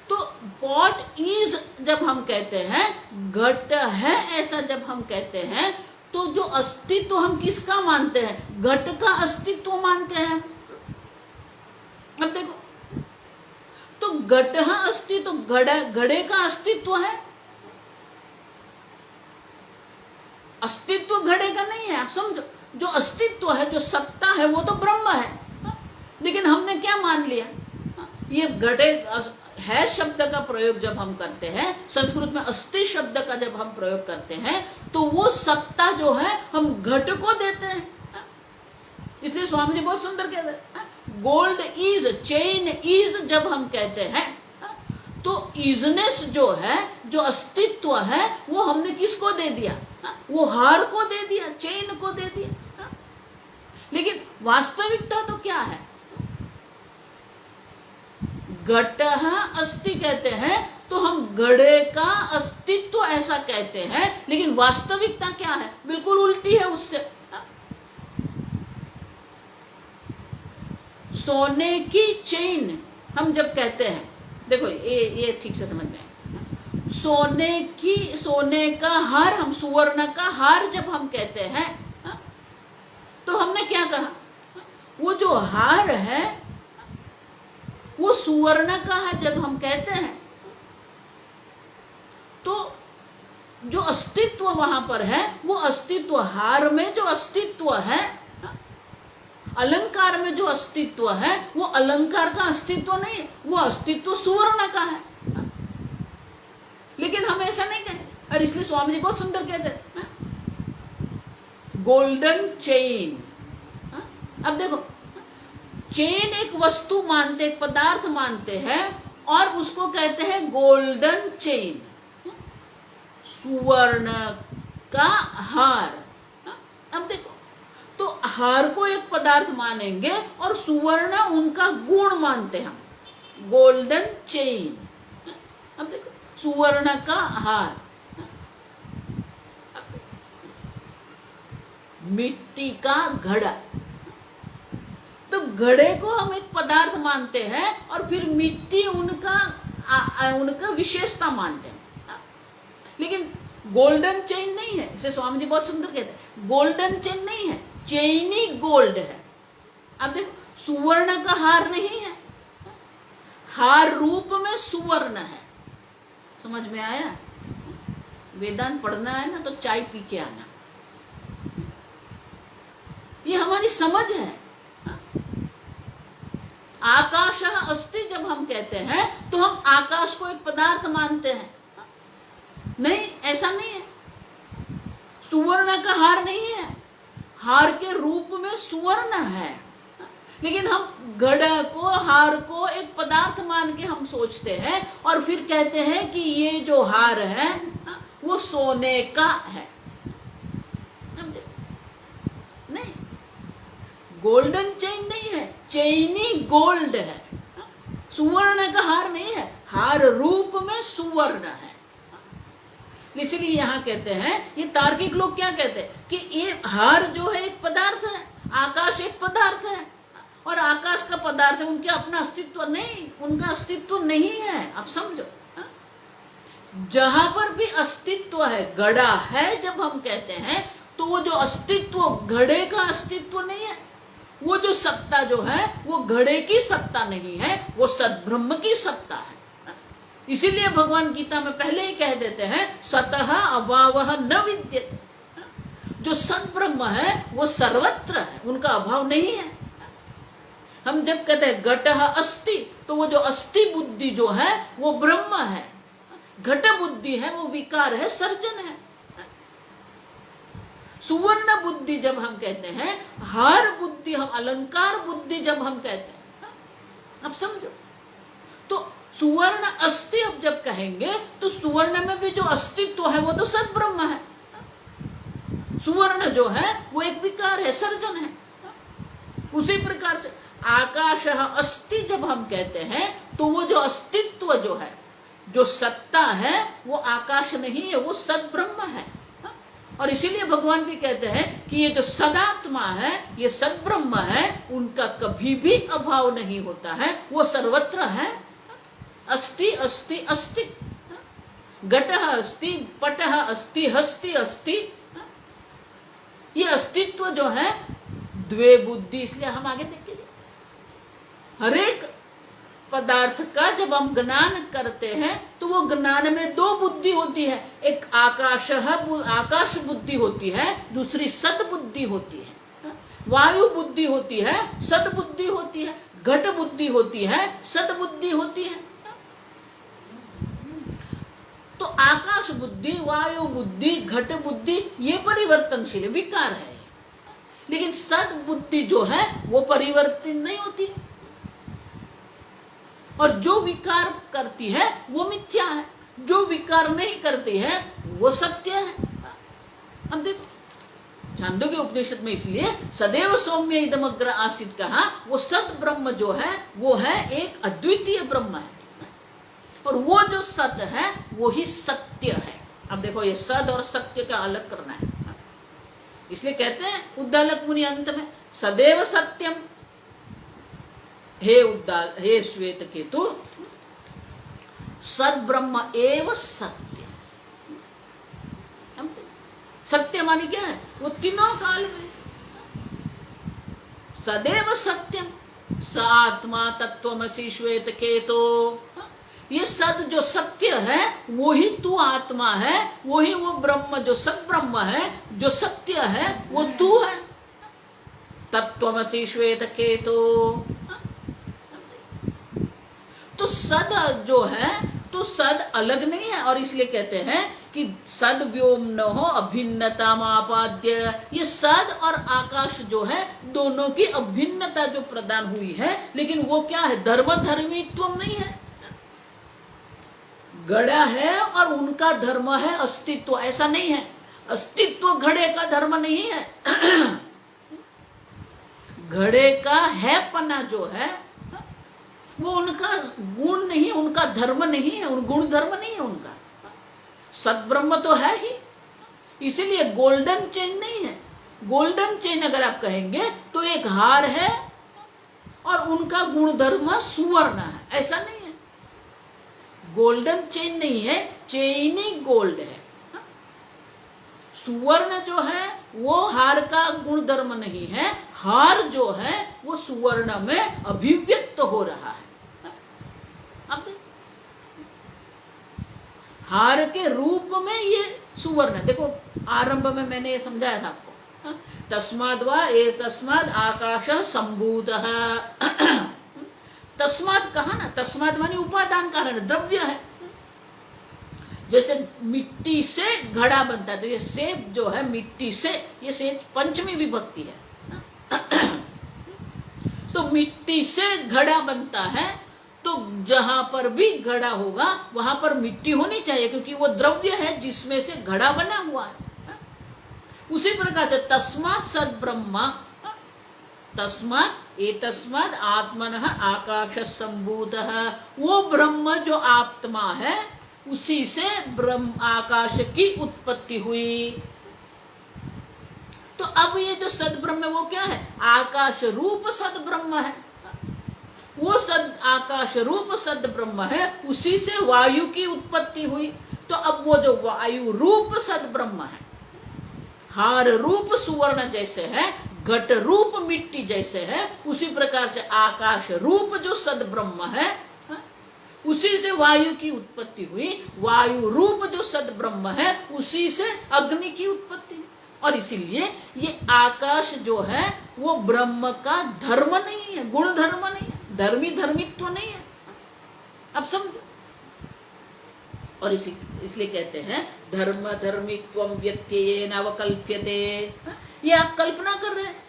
तो पॉट इज जब हम कहते हैं, घट है ऐसा जब हम कहते हैं, तो जो अस्तित्व हम किसका मानते हैं? घट का अस्तित्व मानते हैं। अब देखो, तो घट अस्तित्व, घड़े का अस्तित्व है, अस्तित्व घड़े का नहीं है। आप समझो, जो अस्तित्व है, जो सत्ता है, वो तो ब्रह्म है। लेकिन हमने क्या मान लिया? ये घड़े है शब्द का प्रयोग जब हम करते हैं, संस्कृत में अस्ति शब्द का जब हम प्रयोग करते हैं, तो वो सत्ता जो है हम घट को देते हैं। इसलिए स्वामी जी बहुत सुंदर कहते हैं, गोल्ड इज, चेन इज जब हम कहते हैं, तो इजनेस जो है, जो अस्तित्व है, वो हमने किसको दे दिया? वो हार को दे दिया, चेन को दे दिया। लेकिन वास्तविकता तो क्या है? घट अस्ति कहते हैं तो हम घड़े का अस्तित्व ऐसा कहते हैं, लेकिन वास्तविकता क्या है? बिल्कुल उल्टी है उससे। सोने की चेन हम जब कहते हैं, देखो ये ठीक से समझ में आए, सोने का हार, हम सुवर्ण का हार जब हम कहते हैं, तो हमने क्या कहा? वो जो हार है वो सुवर्ण का है जब हम कहते हैं, तो जो अस्तित्व वहां पर है, वो अस्तित्व हार में जो अस्तित्व है, अलंकार में जो अस्तित्व है, वो अलंकार का अस्तित्व नहीं है, वो अस्तित्व सुवर्ण का है। लेकिन हम ऐसा नहीं कहेंगे। और इसलिए स्वामी जी बहुत सुंदर कहते हैं, गोल्डन चेन। अब देखो, चेन एक वस्तु मानते, एक पदार्थ मानते हैं, और उसको कहते हैं गोल्डन चेन, सुवर्ण का हार। अब देखो, तो हार को एक पदार्थ मानेंगे और सुवर्ण उनका गुण मानते हैं हम, गोल्डन चेन। अब देखो, सुवर्ण का हार, मिट्टी का घड़ा, तो घड़े को हम एक पदार्थ मानते हैं और फिर मिट्टी उनका विशेषता मानते हैं। लेकिन गोल्डन चेन नहीं है। इसे स्वामी जी बहुत सुंदर कहते हैं, गोल्डन चेन नहीं है, चेनी गोल्ड है। अब देखो, सुवर्ण का हार नहीं है, हार रूप में सुवर्ण है। समझ में आया? वेदांत पढ़ना है ना, तो चाय पी के आना, ये हमारी समझ है। आकाश अस्ति जब हम कहते हैं, तो हम आकाश को एक पदार्थ मानते हैं। नहीं, ऐसा नहीं है। सुवर्ण का हार नहीं है, हार के रूप में सुवर्ण है, लेकिन हम घड़ा को, हार को एक पदार्थ मान के हम सोचते हैं और फिर कहते हैं कि ये जो हार है वो सोने का है। नहीं, गोल्डन चेन नहीं है, चेनी गोल्ड है। सुवर्ण का हार नहीं है, हार रूप में सुवर्ण है। इसलिए यहां कहते हैं, ये तार्किक लोग क्या कहते हैं कि ये हार जो है एक पदार्थ है, आकाश एक पदार्थ है, और आकाश का पदार्थ है, उनके अपना अस्तित्व नहीं, उनका अस्तित्व नहीं है। आप समझो, जहां पर भी अस्तित्व है, घड़ा है जब हम कहते हैं, तो वो जो अस्तित्व घड़े का अस्तित्व नहीं है, वो जो सत्ता जो है वो घड़े की सत्ता नहीं है, वो सद्ब्रह्म की सत्ता है। इसीलिए भगवान गीता में पहले ही कह देते हैं, सतः अभावः न विद्यते। जो सद्ब्रह्म है वो सर्वत्र है, उनका अभाव नहीं है। हम जब कहते हैं घटः अस्ति, तो वो जो अस्ति बुद्धि जो है वो ब्रह्म है, घट बुद्धि है वो विकार है, सर्जन है। सुवर्ण बुद्धि जब हम कहते हैं, हार बुद्धि, हम अलंकार बुद्धि जब हम कहते हैं, अब समझो, तो सुवर्ण अस्ति अब जब कहेंगे, तो सुवर्ण में भी जो अस्तित्व है वो तो सद्ब्रह्म है। सुवर्ण जो है वो एक विकार है, सर्जन है। उसी प्रकार से आकाश अस्ति जब हम कहते हैं, तो वो जो अस्तित्व जो है, जो सत्ता है, वो आकाश नहीं है, वो सद्ब्रह्म है। और इसीलिए भगवान भी कहते हैं कि ये जो सदात्मा है, ये सद्ब्रह्म है, उनका कभी भी अभाव नहीं होता है, वो सर्वत्र है। अस्ति अस्ति अस्ति, घटः अस्ति, पटः अस्ति, हस्ति अस्ति। ये अस्तित्व जो है द्वे बुद्धि, इसलिए हम आगे देखेंगे हर एक पदार्थ का जब हम ज्ञान करते हैं तो वो ज्ञान में दो बुद्धि होती है, एक आकाश बुद्धि होती है, दूसरी सत बुद्धि होती है, वायु बुद्धि होती है, सत बुद्धि होती है, घट बुद्धि होती है, सत बुद्धि होती है। तो आकाश बुद्धि, वायु बुद्धि, घट बुद्धि ये परिवर्तनशील है, विकार है, लेकिन सत बुद्धि जो है वो परिवर्तित नहीं होती, और जो विकार करती है वो मिथ्या है, जो विकार नहीं करती है वो सत्य है। अब देखो छांदोग्य उपनिषद में इसलिए सदैव सौम्य इदमग्र आसीत कहा, वो सत ब्रह्म जो है वो है एक अद्वितीय ब्रह्म है, और वो जो सत्य है वो ही सत्य है। अब देखो ये सद और सत्य का अलग करना है, इसलिए कहते हैं उद्दालक मुनि अंत में सदैव सत्यम, हे श्वेत केतु सद ब्रह्म एव सत्य। सत्य मानी क्या है, वो तीनों काल में सदैव सत्यम, स आत्मा तत्वमसि श्वेत केतु। ये सद जो सत्य है वो ही तू आत्मा है, वो ही वो ब्रह्म जो सत ब्रह्म है, जो सत्य है वो तू है, तत्वमसि श्वेत केतु। तो सद जो है तो सद अलग नहीं है, और इसलिए कहते हैं कि सद व्योम न हो अभिन्नता मापाद्य। ये सद और आकाश जो है दोनों की अभिन्नता जो प्रदान हुई है, लेकिन वो क्या है, धर्म धर्मित्व नहीं है। घड़ा है और उनका धर्म है अस्तित्व, ऐसा नहीं है। अस्तित्व घड़े का धर्म नहीं है। घड़े का है पना जो है वो उनका गुण नहीं, उनका धर्म नहीं है, उन गुण धर्म नहीं है उनका। सद्ब्रह्म तो है ही, इसीलिए गोल्डन चेन नहीं है। गोल्डन चेन अगर आप कहेंगे तो एक हार है और उनका गुण धर्म सुवर्ण है, ऐसा नहीं है। गोल्डन चेन नहीं है, चेन ही गोल्ड है। सुवर्ण जो है वो हार का गुण धर्म नहीं है, हार जो है वो सुवर्ण में अभिव्यक्त हो रहा है। अब हार के रूप में ये सुवर्ण है। देखो आरंभ में मैंने ये समझाया था आपको, तस्माद वा ए तस्माद आकाश संभूतः। तस्माद कहा ना, तस्माद मानी उपादान कारण, द्रव्य है। जैसे मिट्टी से घड़ा बनता है तो ये सेब जो है मिट्टी से, ये सेब पंचमी विभक्ति है। तो मिट्टी से घड़ा बनता है, तो जहां पर भी घड़ा होगा वहां पर मिट्टी होनी चाहिए, क्योंकि वो द्रव्य है जिसमें से घड़ा बना हुआ है। उसी प्रकार से तस्मात् सद ब्रह्म, तस्मात् एतस्मात् आत्मनः आकाश संभूतः। वो ब्रह्म जो आत्मा है उसी से ब्रह्म आकाश की उत्पत्ति हुई। तो अब ये जो सद ब्रह्म है वो क्या है, आकाश रूप सद ब्रह्म है। वो सद आकाश रूप सद ब्रह्म है, उसी से वायु की उत्पत्ति हुई। तो अब वो जो वायु रूप सद ब्रह्म है, हार रूप सुवर्ण जैसे है, घट रूप मिट्टी जैसे है, उसी प्रकार से आकाश रूप जो सद ब्रह्म है उसी से वायु की उत्पत्ति हुई। वायु रूप जो सद ब्रह्म है उसी से अग्नि की उत्पत्ति। और इसीलिए ये आकाश जो है वो ब्रह्म का धर्म नहीं है, गुण धर्म नहीं है, धर्मी धर्मित्व नहीं है। अब समझो। और इसलिए कहते हैं धर्म धर्मित्व व्यत्ययेन अवकल्प्यते। ये आप कल्पना कर रहे हैं,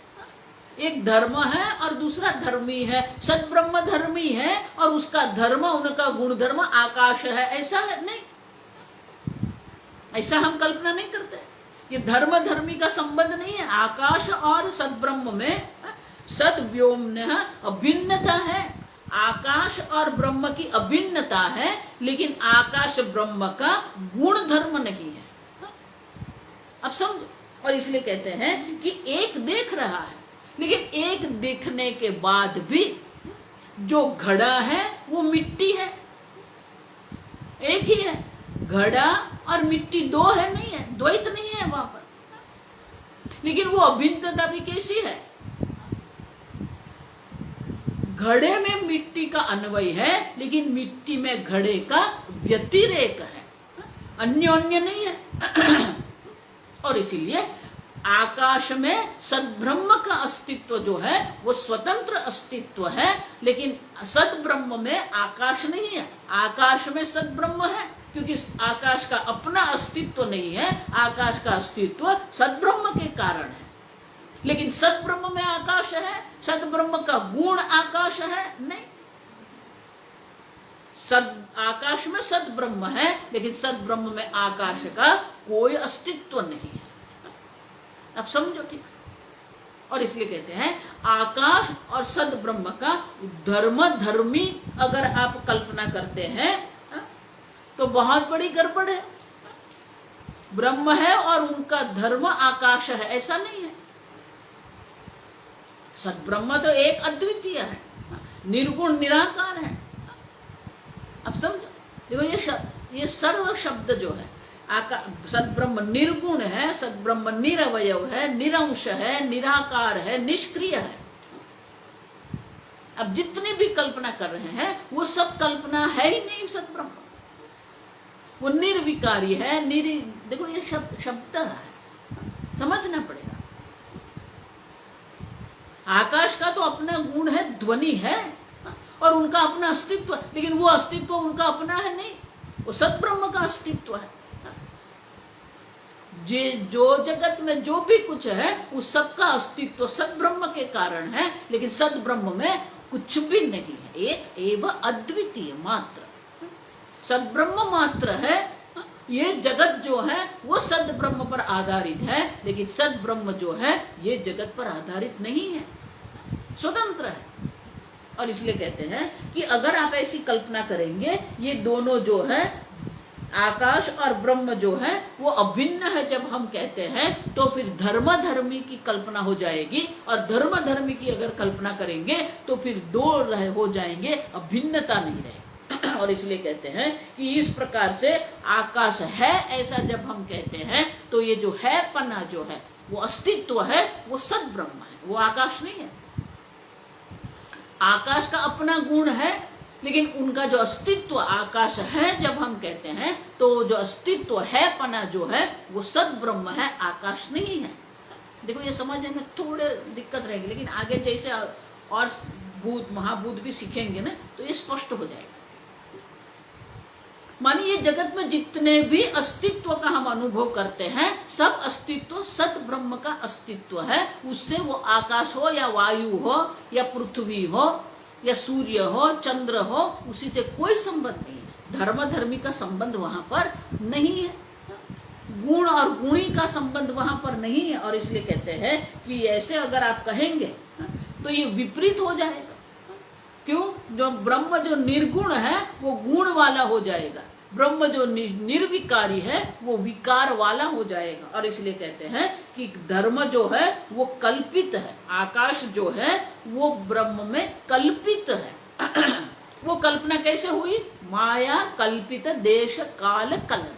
एक धर्म है और दूसरा धर्मी है। सद ब्रह्म धर्मी है और उसका धर्म, उनका गुण धर्म आकाश है, ऐसा है नहीं, ऐसा हम कल्पना नहीं करते। ये धर्म धर्मी का संबंध नहीं है। आकाश और सद ब्रह्म में सद व्योम्न अभिन्नता है। आकाश और ब्रह्म की अभिन्नता है, लेकिन आकाश ब्रह्म का गुण धर्म नहीं है। अब समझो। और इसलिए कहते हैं कि एक देख रहा है, लेकिन एक देखने के बाद भी जो घड़ा है वो मिट्टी है, एक ही है। घड़ा और मिट्टी दो है, नहीं है, द्वैत नहीं है वहां पर। लेकिन वो अभिन्नता भी कैसी है? घड़े में मिट्टी का अन्वय है, लेकिन मिट्टी में घड़े का व्यतिरेक है, अन्योन्य नहीं है। और इसीलिए आकाश में सद्ब्रह्म का अस्तित्व जो है वो स्वतंत्र अस्तित्व है, लेकिन सद्ब्रह्म में आकाश नहीं है। आकाश में सद्ब्रह्म है, क्योंकि आकाश का अपना अस्तित्व नहीं है, आकाश का अस्तित्व सद्ब्रह्म के कारण है। लेकिन सद्ब्रह्म में आकाश है, सद्ब्रह्म का गुण आकाश है नहीं। आकाश में सद्ब्रह्म है, लेकिन सद्ब्रह्म में आकाश का कोई अस्तित्व नहीं है। अब समझो ठीक से। और इसलिए कहते हैं आकाश और सद्ब्रह्म का धर्म धर्मी अगर आप कल्पना करते हैं तो बहुत बड़ी गड़बड़ है। ब्रह्म है और उनका धर्म आकाश है, ऐसा नहीं है। सद्ब्रह्म तो एक अद्वितीय है, निर्गुण निराकार है। अब समझो, देखो ये सर्व शब्द जो है, सद्ब्रह्म निर्गुण है, सद्ब्रह्म निरवयव है, निरंश है, निराकार है, निष्क्रिय है। अब जितनी भी कल्पना कर रहे हैं वो सब कल्पना है ही नहीं। सद्ब्रह्म वो निर्विकारी है, देखो ये शब्द है, समझना पड़ेगा। आकाश का तो अपना गुण है, ध्वनि है, और उनका अपना अस्तित्व, लेकिन वो अस्तित्व उनका अपना है नहीं, वो सद्ब्रह्म का अस्तित्व है। जो जगत में जो भी कुछ है उस सबका अस्तित्व सद्ब्रह्म के कारण है, लेकिन सद्ब्रह्म में कुछ भी नहीं है, एक एवं अद्वितीय मात्र सद्ब्रह्म मात्र है। ये जगत जो है वो सद्ब्रह्म पर आधारित है, लेकिन सद्ब्रह्म जो है ये जगत पर आधारित नहीं है, स्वतंत्र है। और इसलिए कहते हैं कि अगर आप ऐसी कल्पना करेंगे, ये दोनों जो है आकाश और ब्रह्म जो है वो अभिन्न है जब हम कहते हैं, तो फिर धर्म धर्मी की कल्पना हो जाएगी। और धर्म धर्मी की अगर कल्पना करेंगे तो फिर दो हो जाएंगे, अभिन्नता नहीं रहेगी। और इसलिए कहते हैं कि इस प्रकार से आकाश है ऐसा जब हम कहते हैं, तो ये जो है पना जो है वो अस्तित्व है, वो सद्ब्रह्म है, वो आकाश नहीं है। आकाश का अपना गुण है, लेकिन उनका जो अस्तित्व आकाश है जब हम कहते हैं, तो जो अस्तित्व है पना जो है वो सद्ब्रह्म है, आकाश नहीं है। देखो ये समझने में थोड़े दिक्कत रहेगी, लेकिन आगे जैसे और भूत महाभूत भी सीखेंगे ना तो ये स्पष्ट हो जाएगा। मानिए जगत में जितने भी अस्तित्व का हम अनुभव करते हैं, सब अस्तित्व सद्ब्रह्म का अस्तित्व है। उससे वो आकाश हो या वायु हो या पृथ्वी हो या सूर्य हो, चंद्र हो, उसी से कोई संबंध नहीं है। धर्म धर्मी का संबंध वहां पर नहीं है, गुण और गुणी का संबंध वहां पर नहीं है। और इसलिए कहते हैं कि ऐसे अगर आप कहेंगे तो ये विपरीत हो जाएगा। क्यों? जो ब्रह्म जो निर्गुण है वो गुण वाला हो जाएगा, ब्रह्म जो निर्विकारी है वो विकार वाला हो जाएगा। और इसलिए कहते हैं कि धर्म जो है वो कल्पित है, आकाश जो है वो ब्रह्म में कल्पित है। वो कल्पना कैसे हुई? माया कल्पित देश काल कलन,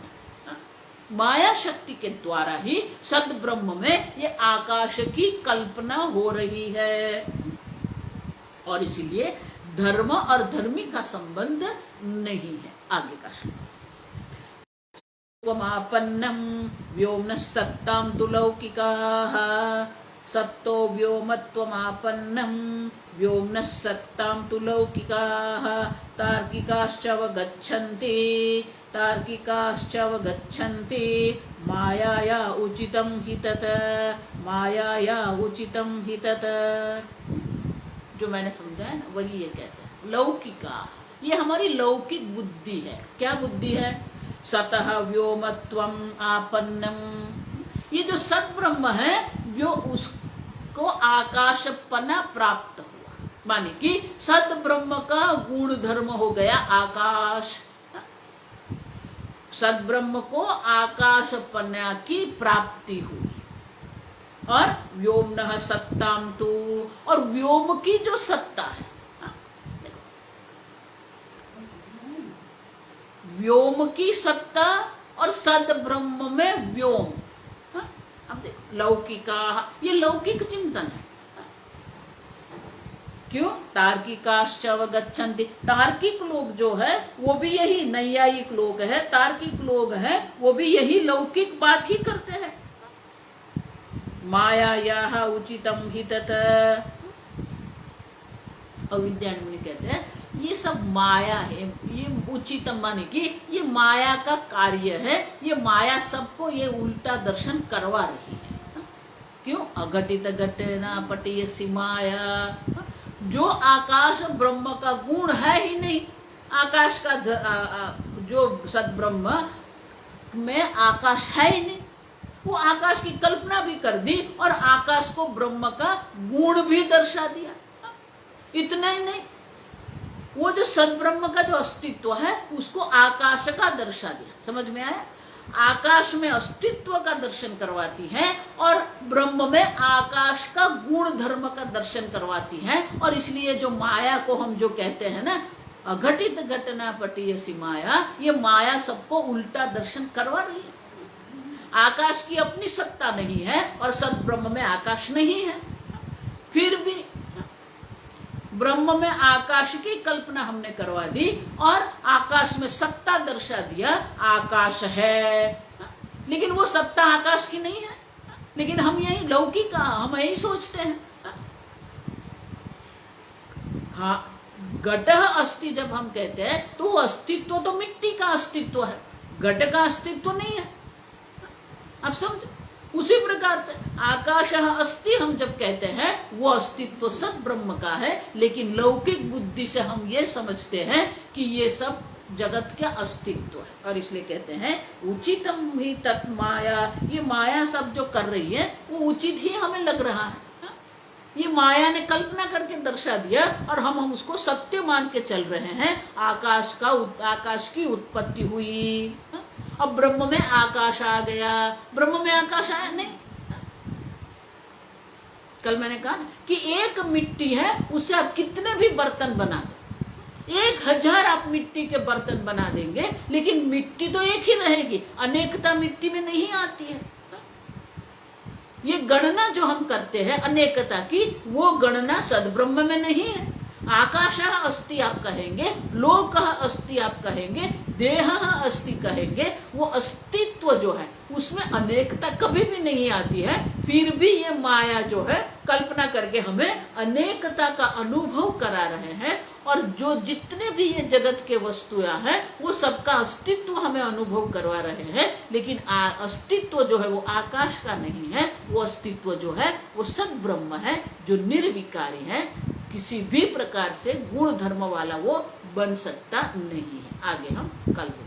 माया शक्ति के द्वारा ही सद्ब्रह्म में ये आकाश की कल्पना हो रही है। और इसीलिए धर्म और धर्मी का संबंध नहीं है। आगे का श्लोक, त्वमापन्नं व्योम्नस्तत्तां तु लौकिकाः, सत्तो व्योमत्वमापन्नं व्योम्नस्सत्तां तु लौकिकाः, तार्किकाश्चवगच्छन्ति तार्किकाश्चवगच्छन्ति मायाया उचितं हि तत्, मायाया उचितं हि तत्। जो मैंने समझा है ना वही ये कहते हैं लौकिका, ये हमारी लौकिक बुद्धि है। क्या बुद्धि है? सतः व्योमत्वम आपन्नम, ये जो सद्ब्रह्म है वो उसको आकाशपना प्राप्त हुआ, माने कि सद्ब्रह्म का गुण धर्म हो गया आकाश। सद्ब्रह्म को आकाशपना की प्राप्ति हुई। और व्योमनः सत्ताम तु, और व्योम की जो सत्ता है, व्योम की सत्ता और सद्ब्रह्म में व्योम। अब लौकिका, ये लौकिक चिंतन है। क्यों? तार्किकाश्च अवगच्छन्ति, तार्किक लोग जो है वो भी यही, नैयायिक लोग है, तार्किक लोग है, वो भी यही लौकिक बात ही करते हैं। मायायाः उचितम हि तत्, अविद्यारण्य कहते हैं ये सब माया है, ये उचितम माने कि ये माया का कार्य है, ये माया सबको ये उल्टा दर्शन करवा रही है। क्यों? अघटित घटेना पटीयसी माया, जो आकाश ब्रह्म का गुण है ही नहीं, आकाश का जो सद्ब्रह्म में आकाश है ही नहीं, वो आकाश की कल्पना भी कर दी और आकाश को ब्रह्म का गुण भी दर्शा दिया। इतना ही नहीं, वो जो सद्ब्रह्म का जो अस्तित्व है उसको आकाश का दर्शा दिया। समझ में आया? आकाश में अस्तित्व का दर्शन करवाती है और ब्रह्म में आकाश का गुण धर्म का दर्शन करवाती है। और इसलिए जो माया को हम जो कहते हैं ना, अघटित घटना पटीयसी माया, ये माया सबको उल्टा दर्शन करवा रही है। आकाश की अपनी सत्ता नहीं है और सद्ब्रह्म में आकाश नहीं है, फिर भी ब्रह्म में आकाश की कल्पना हमने करवा दी और आकाश में सत्ता दर्शा दिया, आकाश है, लेकिन वो सत्ता आकाश की नहीं है। लेकिन हम यही लौकिक, हम यही सोचते हैं। हाँ, घट अस्ति जब हम कहते हैं तो अस्तित्व तो मिट्टी का अस्तित्व है, घट का अस्तित्व नहीं है। आप समझो? उसी प्रकार से आकाश अस्ति हम जब कहते हैं वो अस्तित्व सद ब्रह्म का है, लेकिन लौकिक बुद्धि से हम ये समझते हैं कि ये सब जगत का अस्तित्व है। और इसलिए कहते हैं उचितम ही तत् माया, ये माया सब जो कर रही है वो उचित ही हमें लग रहा है। ये माया ने कल्पना करके दर्शा दिया और हम उसको सत्य मान के चल रहे हैं। आकाश की उत्पत्ति हुई, अब ब्रह्म में आकाश आ गया, ब्रह्म में आकाश आया नहीं। कल मैंने कहा कि एक मिट्टी है, उससे आप कितने भी बर्तन बना दो, 1000 आप मिट्टी के बर्तन बना देंगे, लेकिन मिट्टी तो एक ही रहेगी, अनेकता मिट्टी में नहीं आती है। ये गणना जो हम करते हैं अनेकता की, वो गणना सद्ब्रह्म में नहीं है। आकाश अस्ति आप कहेंगे, लोक अस्ति आप कहेंगे, देह अस्ति कहेंगे, वो अस्तित्व जो है उसमें अनेकता कभी भी नहीं आती है। फिर भी ये माया जो है कल्पना करके हमें अनेकता का अनुभव करा रहे हैं। और जो जितने भी ये जगत के वस्तुएं हैं वो सबका अस्तित्व हमें अनुभव करवा रहे हैं, लेकिन अस्तित्व जो है वो आकाश का नहीं है। वो अस्तित्व जो है वो सद ब्रह्म है, जो निर्विकारी है, किसी भी प्रकार से गुण धर्म वाला वो बन सकता नहीं है। आगे हम कल देखेंगे।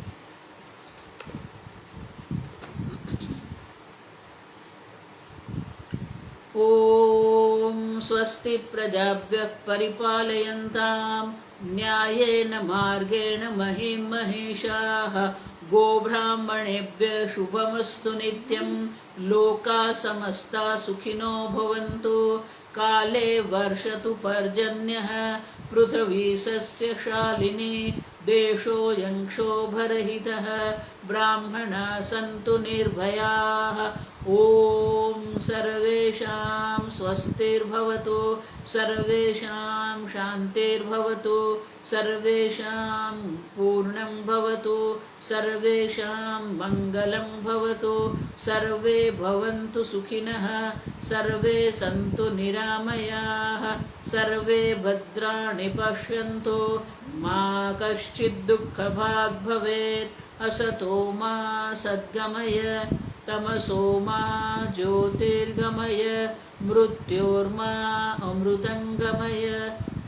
ओम स्वस्ति प्रजाभ्यः परिपालयन्तां न्यायेन मार्गेण महीं महिषाः, गोब्राह्मणेभ्यः शुभमस्तु नित्यं, लोकाः समस्ताः सुखिनो भवन्तु, काले वर्षतु पर्जन्यः, पृथिवी सस्यशालिनी, देशोऽयं क्षोभरहितः, ब्राह्मणाः सन्तु निर्भयाः। ॐ सर्वेषां स्वस्तिर्भवतु, सर्वेषां शान्तिर्भवतु, सर्वेषां पूर्णं भवतु, सर्वेषां मङ्गलं भवतु, सर्वे भवन्तु सुखिनः, सर्वे सन्तु निरामयाः, सर्वे भद्राणि पश्यन्तु, मा कश्चित् दुःखभाग् भवेत्। असतो मा सद्गमय, तमसो मा ज्योतिर्गमय, मृत्योर्मा अमृतङ्गमय।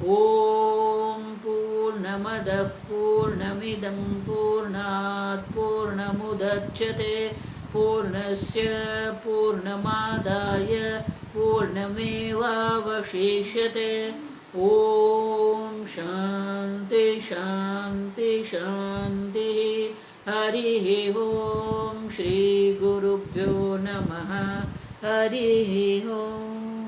ॐ पूर्णमदः पूर्णमिदं पूर्णात् पूर्णमुदच्यते, पूर्णस्य पूर्णमादाय पूर्णमेवावशिष्यते। ॐ शान्ति शान्ति शान्तिः। हरिः ॐ श्री गुरुभ्यो नमः। हरिः ॐ।